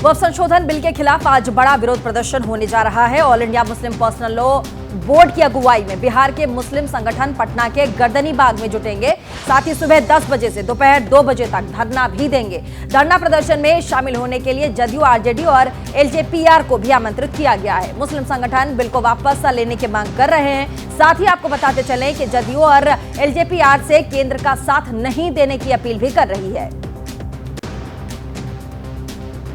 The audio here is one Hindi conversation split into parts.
वक्फ संशोधन बिल के खिलाफ आज बड़ा विरोध प्रदर्शन होने जा रहा है। All India Muslim personal law board की अगुवाई में बिहार के मुस्लिम संगठन पटना के गर्दनी बाग में जुटेंगे। साथ ही सुबह 10 बजे से दोपहर 2 बजे तक धरना भी देंगे। धरना प्रदर्शन में शामिल होने के लिए जदयू, आरजेडी और एलजेपीआर को भी आमंत्रित किया गया है। मुस्लिम संगठन बिल को वापस लेने की मांग कर रहे हैं। साथ ही आपको बताते चलें कि जदयू और एलजेपीआर से केंद्र का साथ नहीं देने की अपील भी कर रही है।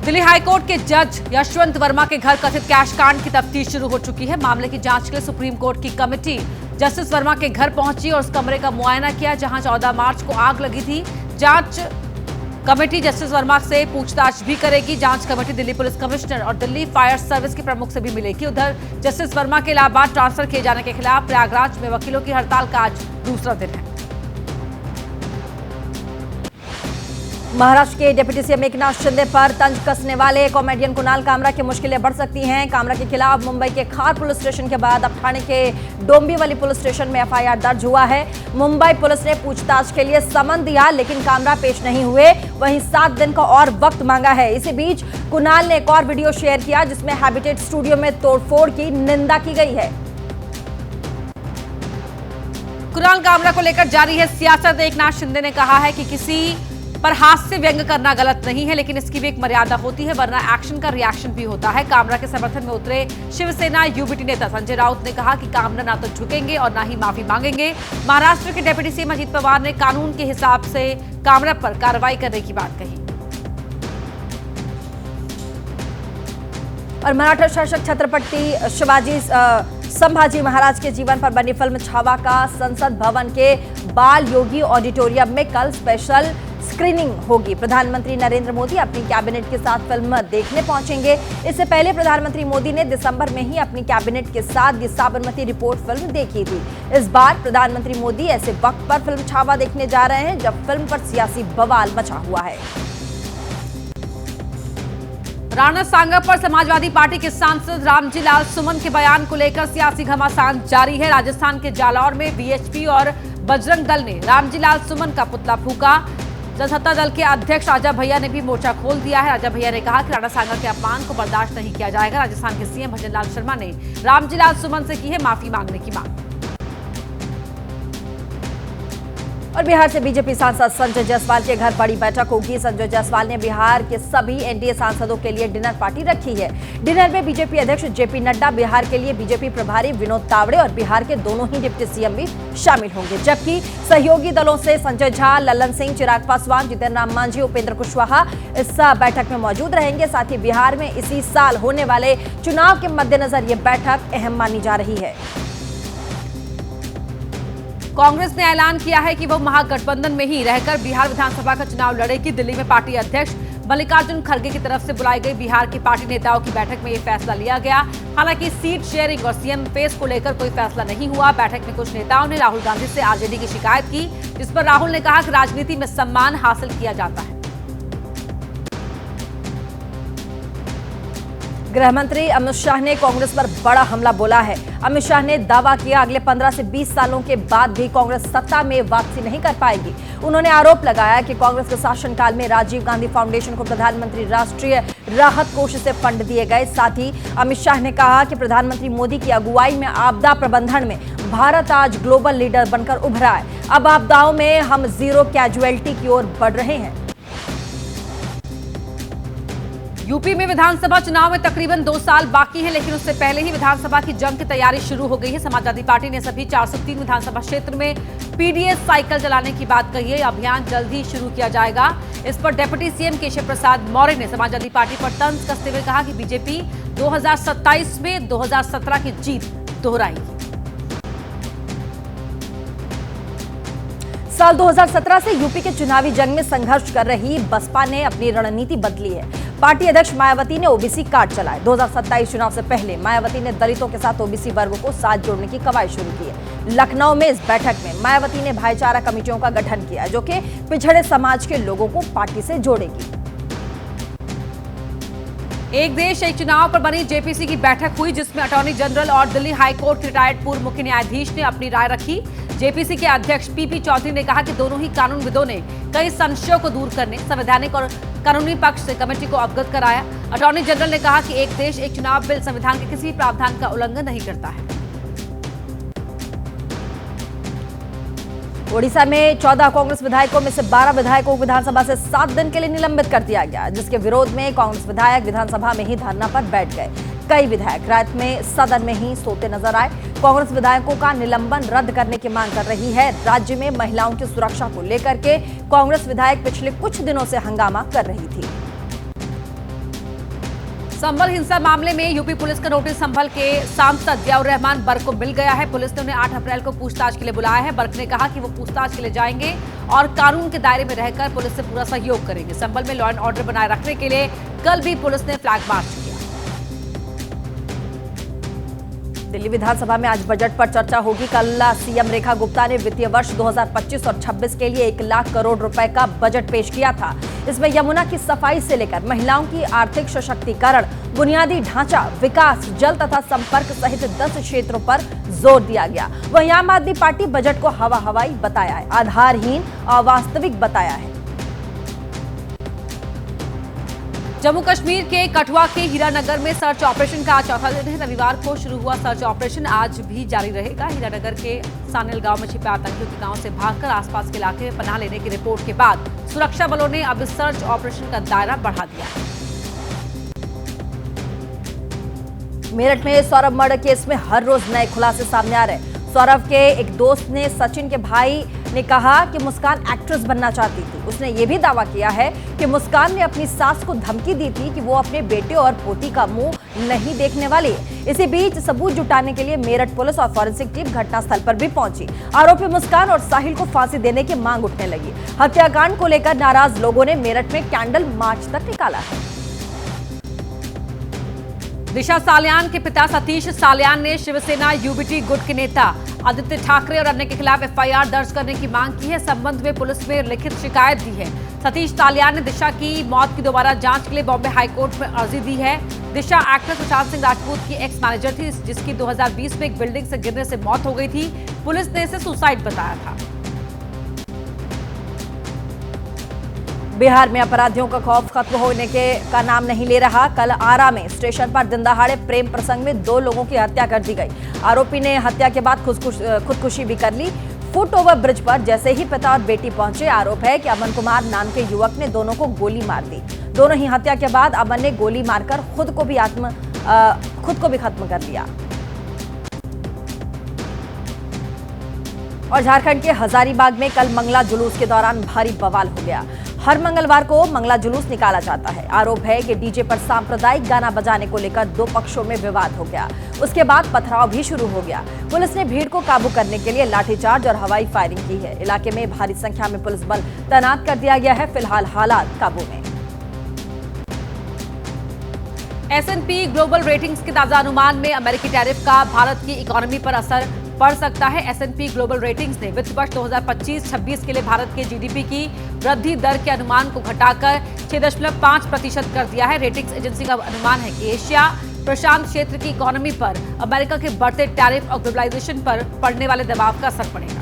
दिल्ली हाईकोर्ट के जज यशवंत वर्मा के घर कथित कैश कांड की तफ्तीश शुरू हो चुकी है। मामले की जांच के लिए सुप्रीम कोर्ट की कमेटी जस्टिस वर्मा के घर पहुंची और उस कमरे का मुआयना किया जहां 14 मार्च को आग लगी थी। जांच कमेटी जस्टिस वर्मा से पूछताछ भी करेगी। जांच कमेटी दिल्ली पुलिस कमिश्नर और दिल्ली फायर सर्विस के प्रमुख से भी मिलेगी। उधर जस्टिस वर्मा के इलाहाबाद ट्रांसफर किए जाने के खिलाफ प्रयागराज में वकीलों की हड़ताल का आज दूसरा दिन है। महाराष्ट्र के डिप्टी सीएम एकनाथ शिंदे पर तंज कसने वाले कॉमेडियन कुणाल कामरा की मुश्किलें बढ़ सकती हैं। कामरा के खिलाफ मुंबई के खार पुलिस स्टेशन के बाद अब ठाणे के डोंबिवली पुलिस स्टेशन में एफआईआर दर्ज हुआ है। मुंबई पुलिस ने पूछताछ के लिए समन दिया, लेकिन कामरा पेश नहीं हुए। वहीं 7 दिन का और वक्त मांगा है। इसी बीच कुणाल ने एक और वीडियो शेयर किया जिसमें हैबिटेट स्टूडियो में तोड़फोड़ की निंदा की गई है। कुणाल कामरा को लेकर जारी है सियासत। एकनाथ शिंदे ने कहा है कि किसी पर हास्य व्यंग करना गलत नहीं है, लेकिन इसकी भी एक मर्यादा होती है, वरना एक्शन का रिएक्शन भी होता है। कामरा के समर्थन में उतरे शिवसेना यूबीटी नेता संजय राउत ने कहा कि कामरा ना तो झुकेंगे और ना ही माफी मांगेंगे। महाराष्ट्र के डिप्टी सीएम अजित पवार ने कानून के हिसाब से कामरा पर कार्रवाई करने की बात कही। और मराठा शासक छत्रपति शिवाजी संभाजी महाराज के जीवन पर बनी फिल्म छावा का संसद भवन के बाल योगी ऑडिटोरियम में कल स्पेशल स्क्रीनिंग होगी। प्रधानमंत्री नरेंद्र मोदी अपनी कैबिनेट के साथ फिल्म देखने पहुंचेंगे। इससे पहले प्रधानमंत्री मोदी ने दिसंबर में ही अपनी कैबिनेट के साथ दी साबरमती रिपोर्ट फिल्म देखी थी। इस बार प्रधानमंत्री मोदी ऐसे वक्त पर फिल्म छावा देखने जा रहे हैं जब फिल्म पर सियासी बवाल मचा हुआ है। राणा सांगा पर समाजवादी पार्टी के सांसद रामजी लाल सुमन के बयान को लेकर सियासी घमासान जारी है। राजस्थान के जालौर में वीएचपी और बजरंग दल ने रामजी लाल सुमन का पुतला फूंका। जनसत्ता दल के अध्यक्ष राजा भैया ने भी मोर्चा खोल दिया है। राजा भैया ने कहा कि राणा सांगा के अपमान को बर्दाश्त नहीं किया जाएगा। राजस्थान के सीएम भजन लाल शर्मा ने रामजी लाल सुमन से की है माफी मांगने की मांग। और बिहार से बीजेपी सांसद संजय जायसवाल के घर बड़ी बैठक होगी। संजय जायसवाल ने बिहार के सभी एनडीए सांसदों के लिए डिनर पार्टी रखी है। डिनर में बीजेपी अध्यक्ष जेपी नड्डा, बिहार के लिए बीजेपी प्रभारी विनोद तावड़े और बिहार के दोनों ही डिप्टी सीएम भी शामिल होंगे। जबकि सहयोगी दलों से संजय झा, ललन सिंह, चिराग पासवान, जितन राम मांझी, उपेंद्र कुशवाहा इस बैठक में मौजूद रहेंगे। साथ ही बिहार में इसी साल होने वाले चुनाव के मद्देनजर ये बैठक अहम मानी जा रही है। कांग्रेस ने ऐलान किया है कि वो महागठबंधन में ही रहकर बिहार विधानसभा का चुनाव लड़ेगी। दिल्ली में पार्टी अध्यक्ष मल्लिकार्जुन खड़गे की तरफ से बुलाई गई बिहार की पार्टी नेताओं की बैठक में ये फैसला लिया गया। हालांकि सीट शेयरिंग और सीएम फेस को लेकर कोई फैसला नहीं हुआ। बैठक में कुछ नेताओं ने राहुल गांधी से आरजेडी की शिकायत की, जिस पर राहुल ने कहा कि राजनीति में सम्मान हासिल किया जाता है। गृह मंत्री अमित शाह ने कांग्रेस पर बड़ा हमला बोला है। अमित शाह ने दावा किया अगले 15 से 20 सालों के बाद भी कांग्रेस सत्ता में वापसी नहीं कर पाएगी। उन्होंने आरोप लगाया कि कांग्रेस के शासनकाल में राजीव गांधी फाउंडेशन को प्रधानमंत्री राष्ट्रीय राहत कोष से फंड दिए गए। साथ ही अमित शाह ने कहा कि प्रधानमंत्री मोदी की अगुवाई में आपदा प्रबंधन में भारत आज ग्लोबल लीडर बनकर उभरा है। अब आपदाओं में हम जीरो कैजुअलिटी की ओर बढ़ रहे हैं। यूपी में विधानसभा चुनाव में तकरीबन 2 साल बाकी है, लेकिन उससे पहले ही विधानसभा की जंग की तैयारी शुरू हो गई है। समाजवादी पार्टी ने सभी 403 विधानसभा क्षेत्र में पीडीएस साइकिल चलाने की बात कही है। अभियान जल्द ही शुरू किया जाएगा। इस पर डिप्टी सीएम केशव प्रसाद मौर्य ने समाजवादी पार्टी पर तंज कसते हुए कहा कि बीजेपी 2027 में 2017 की जीत दोहराएगी। साल 2017 से यूपी के चुनावी जंग में संघर्ष कर रही बसपा ने अपनी रणनीति बदली है। पार्टी अध्यक्ष मायावती ने ओबीसी कार्ड चलाए। 2027 चुनाव से पहले मायावती ने दलितों के साथ ओबीसी वर्ग को साथ जोड़ने की कवायद शुरू की है। लखनऊ में इस बैठक में मायावती ने भाईचारा कमेटियों का गठन किया, जो कि पिछड़े समाज के लोगों को पार्टी से जोड़ेगी। एक देश एक चुनाव पर बनी जेपीसी की बैठक हुई, जिसमें अटॉर्नी जनरल और दिल्ली हाईकोर्ट के रिटायर्ड पूर्व मुख्य न्यायाधीश ने अपनी राय रखी। जेपीसी के अध्यक्ष पीपी चौधरी ने कहा कि दोनों ही कानूनविदों ने कई संशयों को दूर करने, संवैधानिक और कानूनी पक्ष से कमेटी को अवगत कराया। अटॉर्नी जनरल ने कहा कि एक देश एक चुनाव बिल संविधान के किसी भी प्रावधान का उल्लंघन नहीं करता है। ओडिशा में 14 कांग्रेस विधायकों में से 12 विधायकों को विधानसभा से 7 दिन के लिए निलंबित कर दिया गया, जिसके विरोध में कांग्रेस विधायक विधानसभा में ही धरना पर बैठ गए। कई विधायक रात में सदन में ही सोते नजर आए। कांग्रेस विधायकों का निलंबन रद्द करने की मांग कर रही है। राज्य में महिलाओं की सुरक्षा को लेकर के कांग्रेस विधायक पिछले कुछ दिनों से हंगामा कर रही थी। संभल हिंसा मामले में यूपी पुलिस का नोटिस संभल के सांसद जियाउर रहमान बर्क को मिल गया है। पुलिस ने उन्हें 8 अप्रैल को पूछताछ के लिए बुलाया है। बर्क ने कहा कि वो पूछताछ के लिए जाएंगे और कानून के दायरे में रहकर पुलिस से पूरा सहयोग करेंगे। संभल में लॉ एंड ऑर्डर बनाए रखने के लिए कल भी पुलिस ने फ्लैग मार्च किया। दिल्ली विधानसभा में आज बजट पर चर्चा होगी। कल सीएम रेखा गुप्ता ने वित्तीय वर्ष 2025 और 26 के लिए 1 लाख करोड़ रुपए का बजट पेश किया था। इसमें यमुना की सफाई से लेकर महिलाओं की आर्थिक सशक्तिकरण, बुनियादी ढांचा विकास, जल तथा संपर्क सहित 10 क्षेत्रों पर जोर दिया गया। वहीं आम आदमी पार्टी बजट को हवा हवाई बताया है, आधारहीन, अवास्तविक बताया है। जम्मू कश्मीर के कठुआ के हीरानगर में सर्च ऑपरेशन का आज चौथा दिन है। रविवार को शुरू हुआ सर्च ऑपरेशन आज भी जारी रहेगा। हीरानगर के सानेल गांव में छिपे आतंकियों के गांव से भागकर आसपास के इलाके में पनाह लेने की रिपोर्ट के बाद सुरक्षा बलों ने अब सर्च ऑपरेशन का दायरा बढ़ा दिया। मेरठ में सौरभ मर्डर केस में हर रोज नए खुलासे सामने आ रहे हैं। सौरभ के एक दोस्त ने सचिन के भाई ने कहा कि मुस्कान एक्ट्रेस बनना चाहती थी। उसने ये भी दावा किया है कि मुस्कान ने अपनी सास को धमकी दी थी कि वो अपने बेटे और पोती का मुंह नहीं देखने वाली है। इसी बीच सबूत जुटाने के लिए मेरठ पुलिस और फॉरेंसिक टीम घटनास्थल पर भी पहुंची। आरोपी मुस्कान और साहिल को फांसी देने की मांग उठने लगी। हत्याकांड को लेकर नाराज लोगों ने मेरठ में कैंडल मार्च तक निकाला है। दिशा सालियान के पिता सतीश सालियान ने शिवसेना यूबीटी गुट के नेता आदित्य ठाकरे और अन्य के खिलाफ एफआईआर दर्ज करने की मांग की है। संबंध में पुलिस में लिखित शिकायत दी है। सतीश सालियान ने दिशा की मौत की दोबारा जांच के लिए बॉम्बे हाईकोर्ट में अर्जी दी है। दिशा एक्टर सुशांत सिंह राजपूत की एक्स मैनेजर थी, जिसकी 2020 में एक बिल्डिंग से गिरने से मौत हो गई थी। पुलिस ने इसे सुसाइड बताया था। बिहार में अपराधियों का खौफ खत्म होने का नाम नहीं ले रहा। कल आरा में स्टेशन पर दिनदहाड़े प्रेम प्रसंग में 2 लोगों की हत्या कर दी गई। आरोपी ने हत्या के बाद खुदकुशी भी कर ली। फुट ओवर ब्रिज पर जैसे ही पिता और बेटी पहुंचे, आरोप है कि अमन कुमार नाम के युवक ने दोनों को गोली मार दी। दोनों ही हत्या के बाद अमन ने गोली मारकर खुद को भी खत्म कर लिया। और झारखंड के हजारीबाग में कल मंगला जुलूस के दौरान भारी बवाल हो गया। हर मंगलवार को मंगला जुलूस निकाला जाता है। आरोप है कि डीजे पर सांप्रदायिक गाना बजाने को लेकर 2 पक्षों में विवाद हो गया। उसके बाद पथराव भी शुरू हो गया। पुलिस ने भीड़ को काबू करने के लिए लाठीचार्ज और हवाई फायरिंग की है। इलाके में भारी संख्या में पुलिस बल तैनात कर दिया गया है। फिलहाल हालात काबू में। S&P ग्लोबल रेटिंग्स के ताजा अनुमान में अमेरिकी टैरिफ का भारत की इकोनॉमी पर असर पड़ सकता है। S&P ग्लोबल रेटिंग्स ने वित्त वर्ष 2025-26 के लिए भारत के जीडीपी की वृद्धि दर के अनुमान को घटाकर 6.5% कर दिया है। रेटिंग्स एजेंसी का अनुमान है कि एशिया प्रशांत क्षेत्र की इकोनॉमी पर अमेरिका के बढ़ते टैरिफ और ग्लोबलाइजेशन पर पड़ने वाले दबाव का असर पड़ेगा।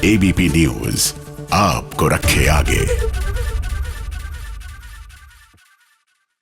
एबीपी न्यूज आपको रखे आगे।